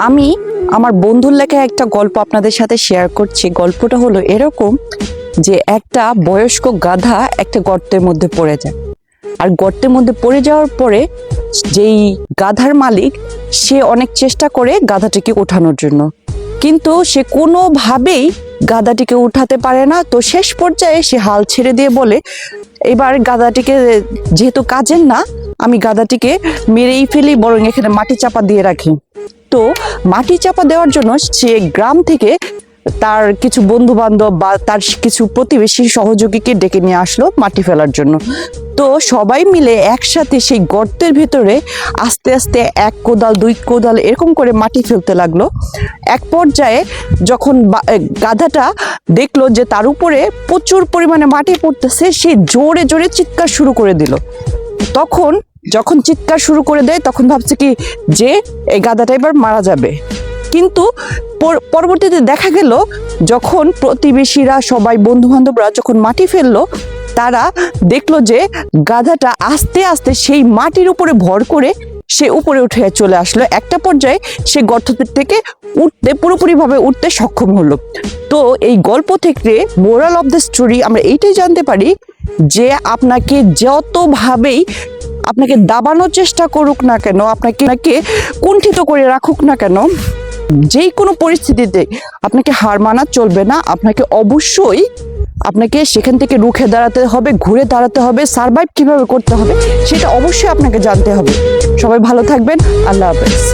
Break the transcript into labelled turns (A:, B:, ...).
A: আমি আমার বন্ধুর লেখা একটা গল্প আপনাদের সাথে শেয়ার করছি। গল্পটা হলো এরকম যে একটা বয়স্ক গাধা একটা গর্তের মধ্যে পড়ে যায়। আর গর্তের মধ্যে পড়ে যাওয়ার পরে যেই গাধার মালিক সে অনেক চেষ্টা করে গাধাটিকে ওঠানোর জন্য, কিন্তু সে কোনোভাবেই গাধাটিকে উঠাতে পারে না। তো শেষ পর্যায়ে সে হাল ছেড়ে দিয়ে বলে, এবার গাধাটিকে যেহেতু কাজের না, আমি গাধাটিকে মেরেই ফেলি, বরং এখানে মাটি চাপা দিয়ে রাখি। তো মাটি চাপা দেওয়ার জন্য সে গ্রাম থেকে তার কিছু বন্ধু বান্ধব বা তার কিছু প্রতিবেশী সহযোগীকে ডেকে নিয়ে আসলো মাটি ফেলার জন্য। তো সবাই মিলে একসাথে সেই গর্তের ভিতরে আস্তে আস্তে এক কোদাল দুই কোদাল এরকম করে মাটি ফেলতে লাগলো। এক পর্যায়ে যখন গাধাটা দেখলো যে তার উপরে প্রচুর পরিমাণে মাটি পড়তেছে, সে জোরে জোরে চিৎকার শুরু করে দিল। যখন চিৎকার শুরু করে দেয় তখন ভাবছে কি যে এই গাধাটা এবার মারা যাবে। কিন্তু পরবর্তীতে দেখা গেল, যখন প্রতিবেশীরা সবাই বন্ধু বান্ধবরা যখন মাটি ফেললো, তারা দেখলো যে গাধাটা আস্তে আস্তে সেই মাটির উপরে ভর করে সে উপরে উঠে চলে আসলো। একটা পর্যায়ে সে গর্ত থেকে পুরোপুরিভাবে উঠতে সক্ষম হলো। তো এই গল্প থেকে মোরাল অফ দ্য স্টোরি আমরা এইটাই জানতে পারি যে আপনাকে যতভাবেই আপনাকে দাবানোর চেষ্টা করুক না কেন, আপনাকে কুণ্ঠিত করে রাখুক না কেন, যেই কোনো পরিস্থিতিতে আপনাকে হার মানা চলবে না। আপনাকে সেখান থেকে রুখে দাঁড়াতে হবে, ঘুরে দাঁড়াতে হবে, সারভাইভ কিভাবে করতে হবে সেটা অবশ্যই আপনাকে জানতে হবে। সবাই ভালো থাকবেন। আল্লাহ হাফেজ।